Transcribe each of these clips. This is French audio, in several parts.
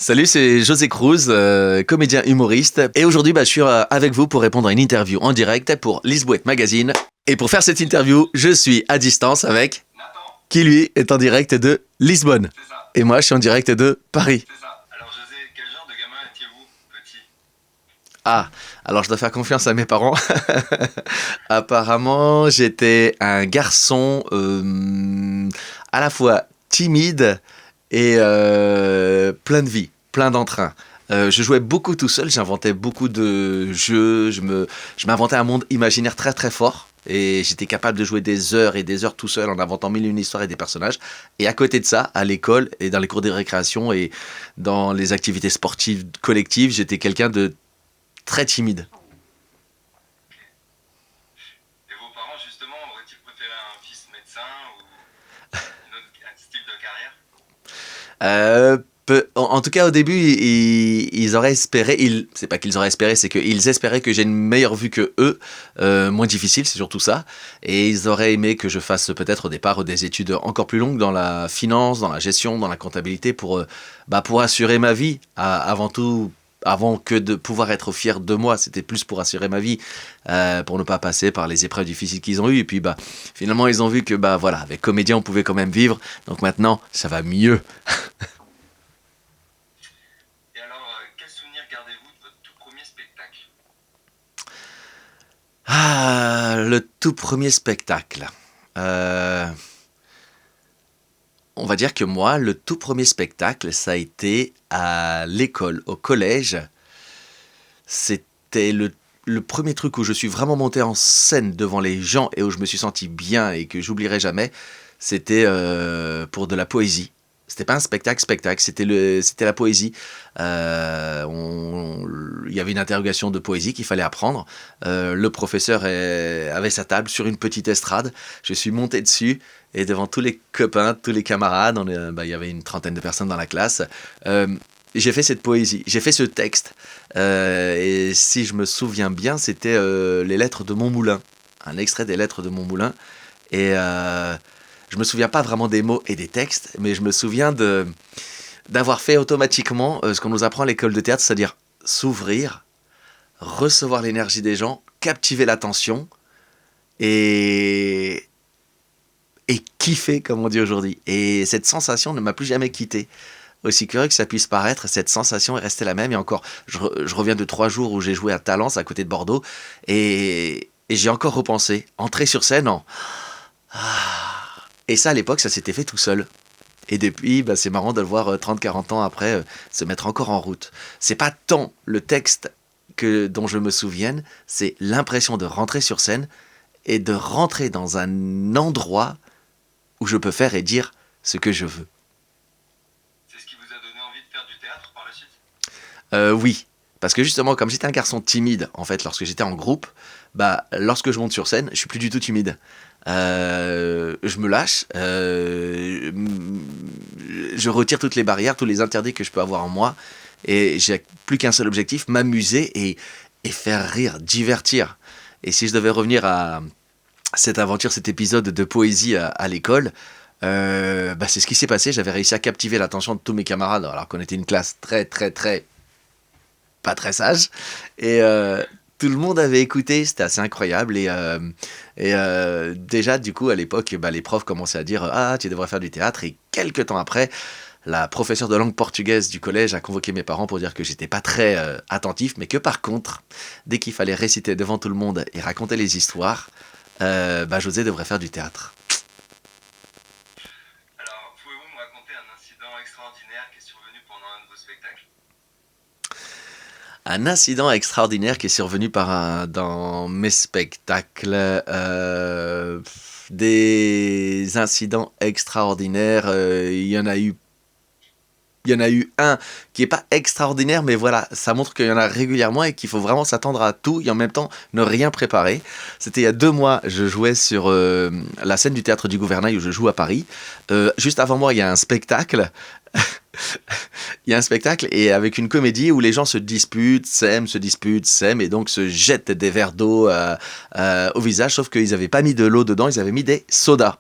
Salut, c'est José Cruz, comédien humoriste. Et aujourd'hui, je suis avec vous pour répondre à une interview en direct pour Lisboète Magazine. Et pour faire cette interview, je suis à distance avec Nathan, qui, lui, est en direct de Lisbonne. c'est ça, Et moi, je suis en direct de Paris. c'est ça. Alors José, quel genre de gamin étiez-vous, petit? Ah, alors je dois faire confiance à mes parents. Apparemment, j'étais un garçon à la fois timide et plein de vie, plein d'entrain. Je jouais beaucoup tout seul, j'inventais beaucoup de jeux, je m'inventais un monde imaginaire très très fort. Et j'étais capable de jouer des heures et des heures tout seul en inventant mille et une histoires et des personnages. Et à côté de ça, à l'école et dans les cours de récréation et dans les activités sportives collectives, j'étais quelqu'un de très timide. Et vos parents, justement, auraient-ils préféré un fils médecin ou un style de carrière? En tout cas, au début, ils auraient espéré. C'est pas qu'ils auraient espéré, c'est qu'ils espéraient que j'ai une meilleure vue que eux, moins difficile, c'est surtout ça. Et ils auraient aimé que je fasse peut-être au départ des études encore plus longues dans la finance, dans la gestion, dans la comptabilité, pour assurer ma vie. Avant tout, avant que de pouvoir être fier de moi, c'était plus pour assurer ma vie, pour ne pas passer par les épreuves difficiles qu'ils ont eues. Et puis, finalement, ils ont vu que, voilà, avec comédien, on pouvait quand même vivre. Donc maintenant, ça va mieux. Et alors, quel souvenir gardez-vous de votre tout premier spectacle? Ah, le tout premier spectacle. Euh, on va dire que moi, le tout premier spectacle, ça a été à l'école, au collège. C'était le premier truc où je suis vraiment monté en scène devant les gens et où je me suis senti bien et que j'oublierai jamais. C'était pour de la poésie. C'était pas un spectacle, c'était la poésie. Il y avait une interrogation de poésie qu'il fallait apprendre. Le professeur avait sa table sur une petite estrade. Je suis monté dessus et devant tous les copains, tous les camarades, il y avait une trentaine de personnes dans la classe. euh, j'ai fait cette poésie, j'ai fait ce texte. Et si je me souviens bien, c'était les lettres de Montmoulin, un extrait des lettres de Montmoulin. Et je me souviens pas vraiment des mots et des textes, mais je me souviens d'avoir fait automatiquement ce qu'on nous apprend à l'école de théâtre, c'est-à-dire s'ouvrir, recevoir l'énergie des gens, captiver l'attention et, et kiffer, comme on dit aujourd'hui. Et cette sensation ne m'a plus jamais quitté. Aussi curieux que ça puisse paraître, cette sensation est restée la même. Et encore, je reviens de 3 jours où j'ai joué à Talence, à côté de Bordeaux, et j'ai encore repensé. Entrer sur scène en... Et ça, à l'époque, ça s'était fait tout seul. Et depuis, c'est marrant de le voir 30-40 ans après se mettre encore en route. C'est pas tant le texte dont je me souvienne, c'est l'impression de rentrer sur scène et de rentrer dans un endroit où je peux faire et dire ce que je veux. C'est ce qui vous a donné envie de faire du théâtre par la suite? Oui, parce que justement, comme j'étais un garçon timide, en fait, lorsque j'étais en groupe, lorsque je monte sur scène, je suis plus du tout timide. Je me lâche, je retire toutes les barrières, tous les interdits que je peux avoir en moi, et j'ai plus qu'un seul objectif, m'amuser et faire rire, divertir. Et si je devais revenir à cette aventure, cet épisode de poésie à l'école, c'est ce qui s'est passé. J'avais réussi à captiver l'attention de tous mes camarades, alors qu'on était une classe très, très, très pas très sage. Et tout le monde avait écouté, c'était assez incroyable. Et déjà, du coup, à l'époque, les profs commençaient à dire ah, tu devrais faire du théâtre. Et quelques temps après, la professeure de langue portugaise du collège a convoqué mes parents pour dire que j'étais pas très attentif, mais que par contre, dès qu'il fallait réciter devant tout le monde et raconter les histoires, José devrait faire du théâtre. Alors, pouvez-vous me raconter un incident extraordinaire qui est survenu pendant un de vos spectacles? Un incident extraordinaire qui est survenu dans mes spectacles. Des incidents extraordinaires, il y en a eu un qui est pas extraordinaire, mais voilà, ça montre qu'il y en a régulièrement et qu'il faut vraiment s'attendre à tout et en même temps ne rien préparer. C'était il y a 2 mois, je jouais sur la scène du théâtre du Gouvernail où je joue à Paris. Juste avant moi, il y a un spectacle. Il y a un spectacle et avec une comédie où les gens se disputent, s'aiment et donc se jettent des verres d'eau au visage, sauf qu'ils n'avaient pas mis de l'eau dedans, ils avaient mis des sodas.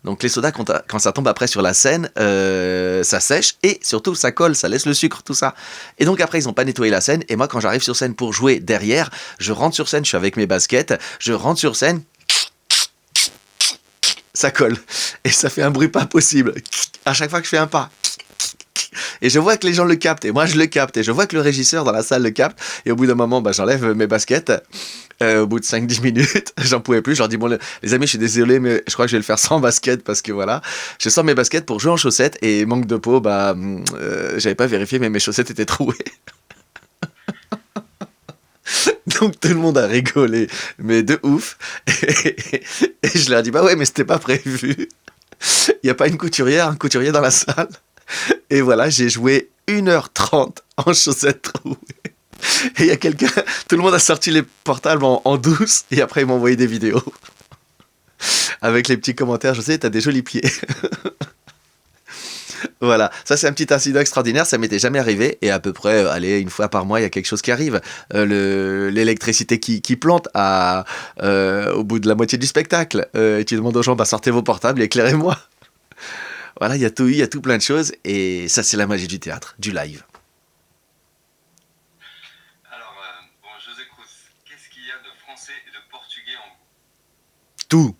Donc les sodas, quand ça tombe après sur la scène, ça sèche et surtout ça colle, ça laisse le sucre, tout ça. Et donc après, ils n'ont pas nettoyé la scène. Et moi, quand j'arrive sur scène pour jouer derrière, je rentre sur scène, je suis avec mes baskets, je rentre sur scène, ça colle. Et ça fait un bruit pas possible. À chaque fois que je fais un pas. Et je vois que les gens le captent, et moi je le capte, et je vois que le régisseur dans la salle le capte, et au bout d'un moment, j'enlève mes baskets, au bout de 5-10 minutes, j'en pouvais plus, je leur dis, bon les amis, je suis désolé, mais je crois que je vais le faire sans baskets, parce que voilà, je sors mes baskets pour jouer en chaussettes, et manque de peau, j'avais pas vérifié, mais mes chaussettes étaient trouées. Donc tout le monde a rigolé, mais de ouf, et je leur dis, bah ouais, mais c'était pas prévu, il n'y a pas un couturier dans la salle. Et voilà, j'ai joué 1h30 en chaussettes trouées. Et il y a quelqu'un, tout le monde a sorti les portables en douce, et après ils m'ont envoyé des vidéos. Avec les petits commentaires, je sais, t'as des jolis pieds. Voilà, ça c'est un petit incident extraordinaire, ça m'était jamais arrivé, et à peu près, allez, une fois par mois, il y a quelque chose qui arrive. L'électricité qui plante au bout de la moitié du spectacle. Et tu demandes aux gens, sortez vos portables et éclairez-moi. Voilà, il y a tout plein de choses, et ça c'est la magie du théâtre, du live. Alors, bon, José Cruz, qu'est-ce qu'il y a de français et de portugais en Tout,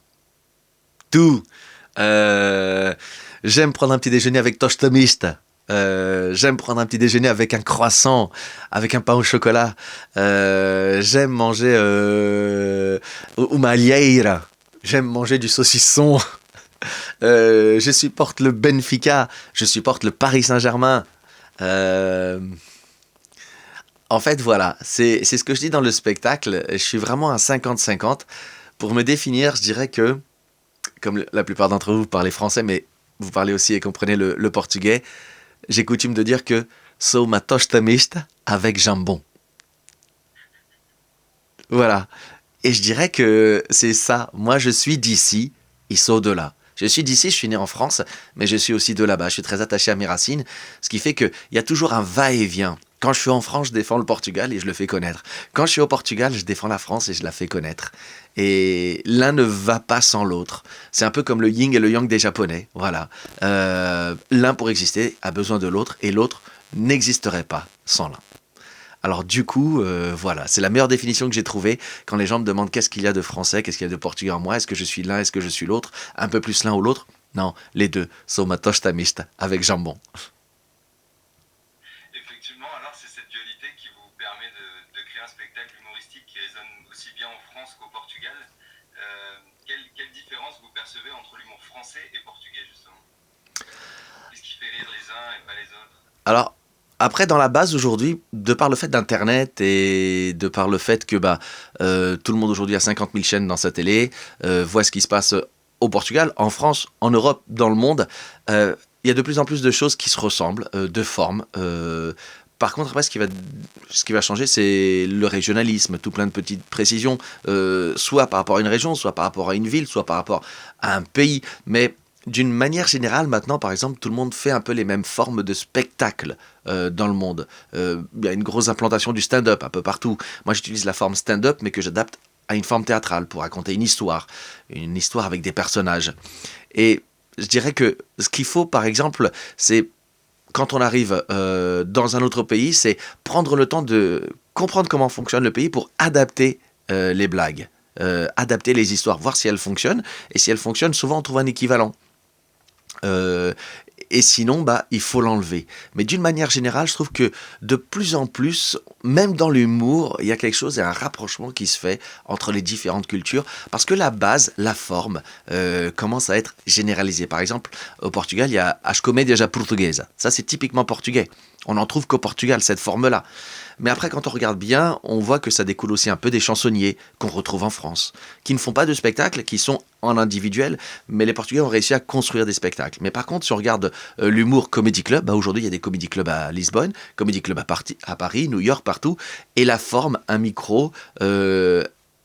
tout. J'aime prendre un petit déjeuner avec tosta mista. J'aime prendre un petit déjeuner avec un croissant, avec un pain au chocolat. J'aime manger uma alheira. J'aime manger du saucisson. Je supporte le Benfica, je supporte le Paris Saint-Germain. En fait, voilà, c'est ce que je dis dans le spectacle. Je suis vraiment à 50-50. Pour me définir, je dirais que, comme la plupart d'entre vous parlez français, mais vous parlez aussi et comprenez le portugais, j'ai coutume de dire que sou uma tosta mista avec jambon. Voilà. Et je dirais que c'est ça. Moi, je suis d'ici, ils sont de là. Je suis d'ici, je suis né en France, mais je suis aussi de là-bas. Je suis très attaché à mes racines, ce qui fait qu'il y a toujours un va-et-vient. Quand je suis en France, je défends le Portugal et je le fais connaître. Quand je suis au Portugal, je défends la France et je la fais connaître. Et l'un ne va pas sans l'autre. C'est un peu comme le yin et le yang des Japonais. Voilà. L'un, pour exister, a besoin de l'autre, et l'autre n'existerait pas sans l'un. Alors du coup, voilà, c'est la meilleure définition que j'ai trouvée quand les gens me demandent qu'est-ce qu'il y a de français, qu'est-ce qu'il y a de portugais en moi, est-ce que je suis l'un, est-ce que je suis l'autre, un peu plus l'un ou l'autre. Non, les deux, sou uma tosta mista, avec jambon. Effectivement, alors c'est cette dualité qui vous permet de créer un spectacle humoristique qui résonne aussi bien en France qu'au Portugal. Quelle différence vous percevez entre l'humour français et portugais, justement? Qu'est-ce qui fait rire les uns et pas les autres? Alors, après, dans la base aujourd'hui, de par le fait d'Internet et de par le fait que tout le monde aujourd'hui a 50 000 chaînes dans sa télé, voit ce qui se passe au Portugal, en France, en Europe, dans le monde, il y a de plus en plus de choses qui se ressemblent, de formes. Par contre, après, ce qui va changer, c'est le régionalisme, tout plein de petites précisions, soit par rapport à une région, soit par rapport à une ville, soit par rapport à un pays. Mais d'une manière générale, maintenant, par exemple, tout le monde fait un peu les mêmes formes de spectacles dans le monde. Il y a une grosse implantation du stand-up un peu partout. Moi, j'utilise la forme stand-up, mais que j'adapte à une forme théâtrale pour raconter une histoire avec des personnages. Et je dirais que ce qu'il faut, par exemple, c'est, quand on arrive dans un autre pays, c'est prendre le temps de comprendre comment fonctionne le pays pour adapter les blagues, adapter les histoires, voir si elles fonctionnent. Et si elles fonctionnent, souvent on trouve un équivalent. Et sinon, il faut l'enlever. Mais d'une manière générale, je trouve que de plus en plus, même dans l'humour, il y a quelque chose, il y a un rapprochement qui se fait entre les différentes cultures, parce que la base, la forme, commence à être généralisée. Par exemple, au Portugal, il y a As Comédias à Portuguesa. Ça, c'est typiquement portugais. On n'en trouve qu'au Portugal, cette forme-là. Mais après, quand on regarde bien, on voit que ça découle aussi un peu des chansonniers qu'on retrouve en France, qui ne font pas de spectacles, qui sont en individuel, mais les Portugais ont réussi à construire des spectacles. Mais par contre, si on regarde l'humour comedy club, aujourd'hui, il y a des comedy clubs à Lisbonne, comedy club à Paris, New York, partout, et la forme, un micro,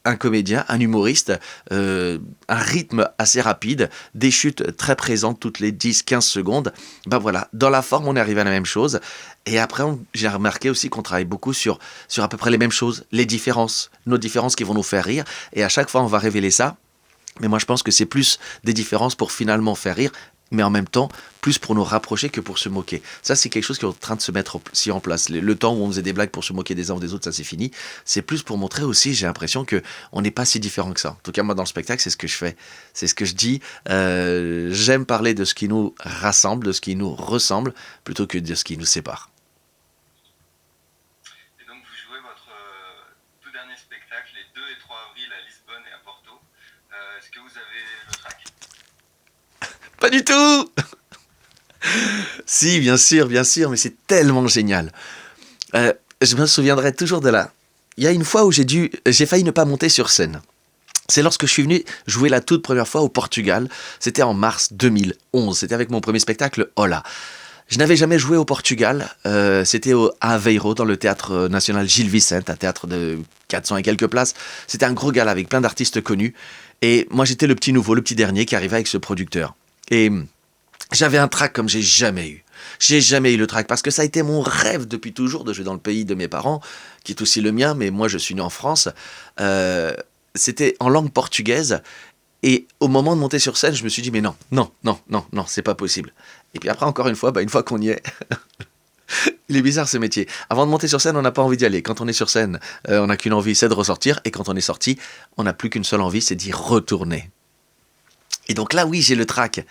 un comédien, un humoriste, un rythme assez rapide, des chutes très présentes toutes les 10-15 secondes. Voilà, dans la forme, on est arrivé à la même chose. Et après, j'ai remarqué aussi qu'on travaille beaucoup sur à peu près les mêmes choses, les différences, nos différences qui vont nous faire rire. Et à chaque fois, on va révéler ça. Mais moi, je pense que c'est plus des différences pour finalement faire rire, mais en même temps, plus pour nous rapprocher que pour se moquer. Ça, c'est quelque chose qui est en train de se mettre aussi en place. Le temps où on faisait des blagues pour se moquer des uns ou des autres, ça c'est fini. C'est plus pour montrer aussi, j'ai l'impression que on n'est pas si différents que ça. En tout cas, moi, dans le spectacle, c'est ce que je fais. C'est ce que je dis. J'aime parler de ce qui nous rassemble, de ce qui nous ressemble, plutôt que de ce qui nous sépare. Et donc vous jouez votre tout dernier spectacle les 2 et 3 avril à Lisbonne et à Porto. Est-ce que vous avez le track? Pas du tout. Si, bien sûr, mais c'est tellement génial. Je me souviendrai toujours de là. Il y a une fois où j'ai failli ne pas monter sur scène. C'est lorsque je suis venu jouer la toute première fois au Portugal. C'était en mars 2011. C'était avec mon premier spectacle, Hola. Je n'avais jamais joué au Portugal. C'était à Aveiro, dans le théâtre national Gil Vicente, un théâtre de 400 et quelques places. C'était un gros gala avec plein d'artistes connus. Et moi, j'étais le petit nouveau, le petit dernier qui arrivait avec ce producteur. Et j'avais un trac comme j'ai jamais eu. J'ai jamais eu le trac parce que ça a été mon rêve depuis toujours de jouer dans le pays de mes parents, qui est aussi le mien, mais moi je suis né en France. C'était en langue portugaise et au moment de monter sur scène, je me suis dit mais non, c'est pas possible. Et puis après encore une fois, une fois qu'on y est, il est bizarre ce métier. Avant de monter sur scène, on n'a pas envie d'y aller. Quand on est sur scène, on n'a qu'une envie, c'est de ressortir. Et quand on est sorti, on n'a plus qu'une seule envie, c'est d'y retourner. Et donc là, oui, j'ai le trac.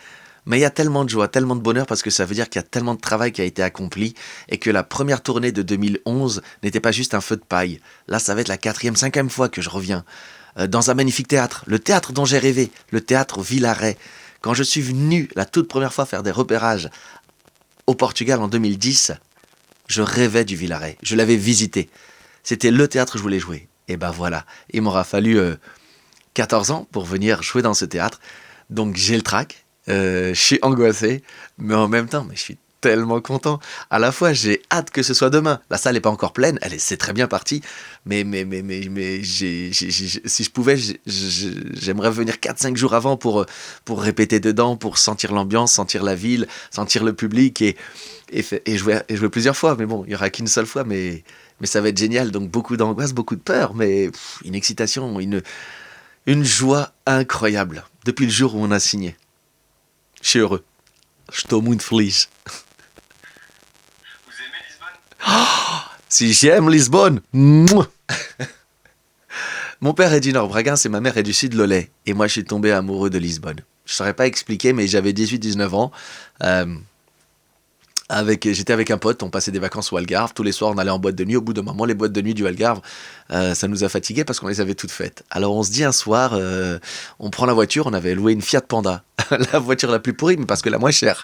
Mais il y a tellement de joie, tellement de bonheur parce que ça veut dire qu'il y a tellement de travail qui a été accompli et que la première tournée de 2011 n'était pas juste un feu de paille. Là, ça va être la 4e, 5e fois que je reviens dans un magnifique théâtre, le théâtre dont j'ai rêvé, le théâtre Villaret. Quand je suis venu la toute première fois faire des repérages au Portugal en 2010, je rêvais du Villaret. Je l'avais visité. C'était le théâtre où je voulais jouer. Et ben voilà, il m'aura fallu 14 ans pour venir jouer dans ce théâtre. Donc j'ai le trac. Je suis angoissé, mais en même temps, je suis tellement content. À la fois, j'ai hâte que ce soit demain. La salle n'est pas encore pleine, c'est très bien parti. Mais si je pouvais, j'aimerais venir 4-5 jours avant pour répéter dedans, pour sentir l'ambiance, sentir la ville, sentir le public et jouer plusieurs fois. Mais bon, il n'y aura qu'une seule fois, mais ça va être génial. Donc beaucoup d'angoisse, beaucoup de peur, mais une excitation, une joie incroyable. Depuis le jour où on a signé. Je suis heureux. Estou muito feliz. Vous aimez Lisbonne? Si j'aime Lisbonne. Mon père est du Nord Bragança et ma mère est du Sud Lollet. Et moi, je suis tombé amoureux de Lisbonne. Je ne saurais pas expliquer, mais j'avais 18-19 ans. J'étais avec un pote, on passait des vacances au Algarve. Tous les soirs, on allait en boîte de nuit. Au bout d'un moment, les boîtes de nuit du Algarve, ça nous a fatigués parce qu'on les avait toutes faites. Alors, on se dit un soir, on prend la voiture. On avait loué une Fiat Panda, la voiture la plus pourrie, mais parce que la moins chère.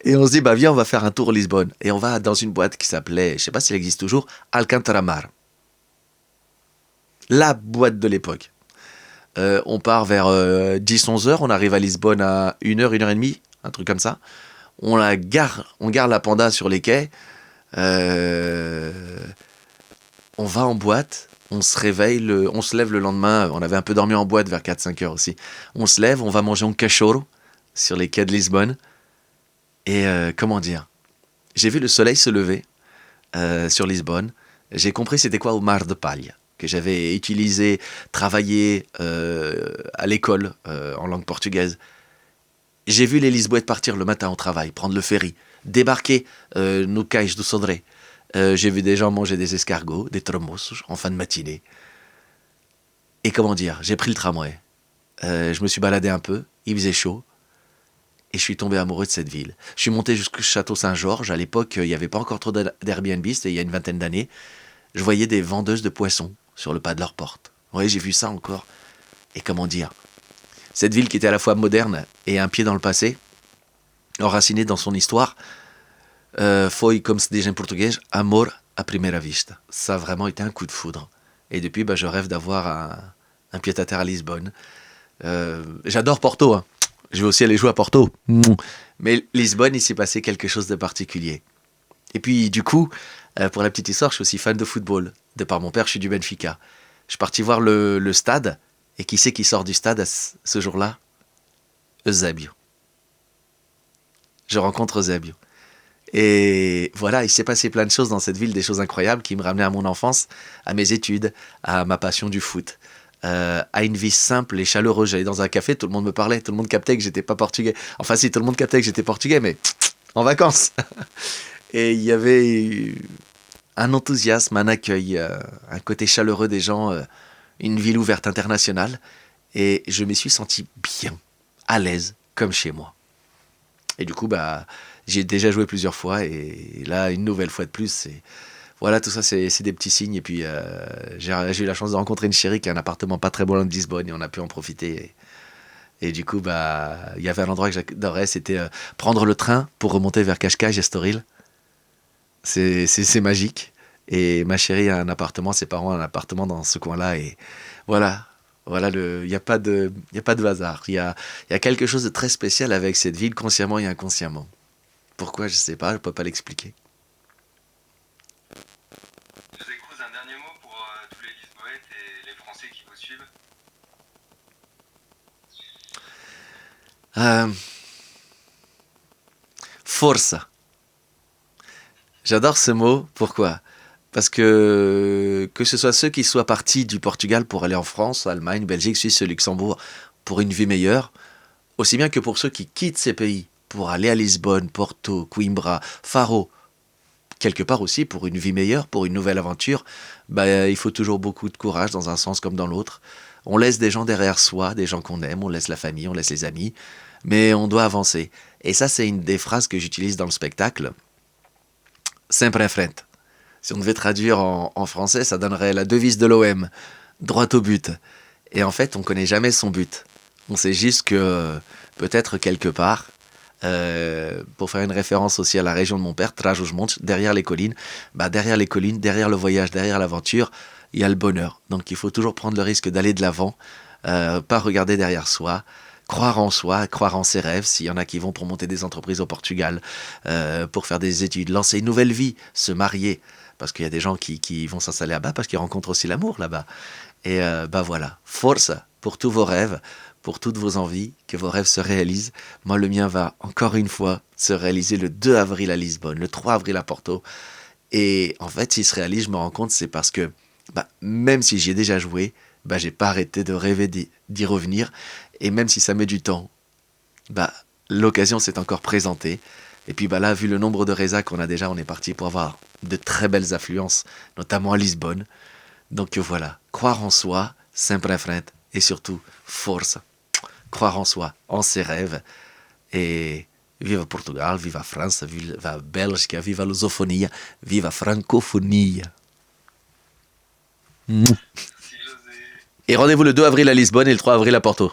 Et on se dit, viens, on va faire un tour Lisbonne. Et on va dans une boîte qui s'appelait, je ne sais pas s'il existe toujours, Alcantara Mar. La boîte de l'époque. On part vers 10-11 heures. On arrive à Lisbonne à 1h, 1h30, un truc comme ça. On gare la Panda sur les quais. On va en boîte. On se réveille, on se lève le lendemain. On avait un peu dormi en boîte vers 4-5 heures aussi. On se lève, on va manger un cachorro sur les quais de Lisbonne. Et comment dire, j'ai vu le soleil se lever sur Lisbonne. J'ai compris c'était quoi au Mar de Palha, que j'avais utilisé, travaillé à l'école en langue portugaise. J'ai vu les Lisboètes partir le matin au travail, prendre le ferry, débarquer no Cais do Sodré. J'ai vu des gens manger des escargots, des tremoços en fin de matinée. Et comment dire, j'ai pris le tramway. Je me suis baladé un peu, il faisait chaud. Et je suis tombé amoureux de cette ville. Je suis monté jusqu'au château Saint-Georges. À l'époque, il n'y avait pas encore trop d'Airbnb, c'était il y a une vingtaine d'années. Je voyais des vendeuses de poissons sur le pas de leur porte. Oui, j'ai vu ça encore. Et comment dire, cette ville qui était à la fois moderne et un pied dans le passé, enracinée dans son histoire, foi, comme se dit en portugais, amor à primeira vista. Ça a vraiment été un coup de foudre. Et depuis, je rêve d'avoir un pied-à-terre à Lisbonne. J'adore Porto, hein. Je vais aussi aller jouer à Porto. Mais Lisbonne, il s'est passé quelque chose de particulier. Et puis, du coup, pour la petite histoire, je suis aussi fan de football. De par mon père, je suis du Benfica. Je suis parti voir le stade. Et qui c'est qui sort du stade ce jour-là? Eusébio. Je rencontre Eusébio. Et voilà, il s'est passé plein de choses dans cette ville, des choses incroyables qui me ramenaient à mon enfance, à mes études, à ma passion du foot. à une vie simple et chaleureuse. J'allais dans un café, tout le monde me parlait, tout le monde captait que j'étais pas portugais. Enfin si, tout le monde captait que j'étais portugais, mais en vacances. Et il y avait un enthousiasme, un accueil, un côté chaleureux des gens, une ville ouverte internationale. Et je m'y suis senti bien, à l'aise, comme chez moi. Et du coup, bah, j'ai déjà joué plusieurs fois, et là, une nouvelle fois de plus, voilà, tout ça, c'est des petits signes. Et puis, j'ai eu la chance de rencontrer une chérie qui a un appartement pas très loin de Lisbonne, et on a pu en profiter. Et du coup, bah, il y avait un endroit que j'adorais, c'était prendre le train pour remonter vers Cascais et Estoril. C'est magique. Et ma chérie a un appartement, ses parents ont un appartement dans ce coin-là. Et voilà, il n'y a pas de hasard. Il y a quelque chose de très spécial avec cette ville, consciemment et inconsciemment. Pourquoi, je ne sais pas, je ne peux pas l'expliquer. José Cruz, un dernier mot pour tous les Lisboètes et les Français qui vous suivent. Euh, Força. J'adore ce mot. Pourquoi? Parce que ce soit ceux qui soient partis du Portugal pour aller en France, Allemagne, Belgique, Suisse, Luxembourg, pour une vie meilleure, aussi bien que pour ceux qui quittent ces pays pour aller à Lisbonne, Porto, Coimbra, Faro, quelque part aussi pour une vie meilleure, pour une nouvelle aventure, bah, il faut toujours beaucoup de courage dans un sens comme dans l'autre. On laisse des gens derrière soi, des gens qu'on aime, on laisse la famille, on laisse les amis, mais on doit avancer. Et ça, c'est une des phrases que j'utilise dans le spectacle. Sempre en frente. Si on devait traduire en français, ça donnerait la devise de l'OM, droit au but. Et en fait, on connaît jamais son but. On sait juste que peut-être quelque part, pour faire une référence aussi à la région de mon père, Trás-os-Montes, derrière les collines, derrière le voyage, derrière l'aventure, il y a le bonheur. Donc il faut toujours prendre le risque d'aller de l'avant, pas regarder derrière soi, croire en ses rêves, s'il y en a qui vont pour monter des entreprises au Portugal, pour faire des études, lancer une nouvelle vie, se marier, parce qu'il y a des gens qui vont s'installer là-bas, parce qu'ils rencontrent aussi l'amour là-bas. Et bah voilà, force pour tous vos rêves, pour toutes vos envies, que vos rêves se réalisent. Moi, le mien va encore une fois se réaliser le 2 avril à Lisbonne, le 3 avril à Porto. Et en fait, s'il se réalise, je me rends compte, c'est parce que bah, même si j'y ai déjà joué, bah, j'ai pas arrêté de rêver d'y revenir. Et même si ça met du temps, bah, l'occasion s'est encore présentée. Et puis bah, là, vu le nombre de résas qu'on a déjà, on est parti pour avoir de très belles affluences, notamment à Lisbonne. Donc voilà, croire en soi, sempre en frente, et surtout, force. Croire en soi, en ses rêves. Et viva Portugal, viva France, viva Belgique, viva lusofonia, viva francophonie. Merci José. Et rendez-vous le 2 avril à Lisbonne et le 3 avril à Porto.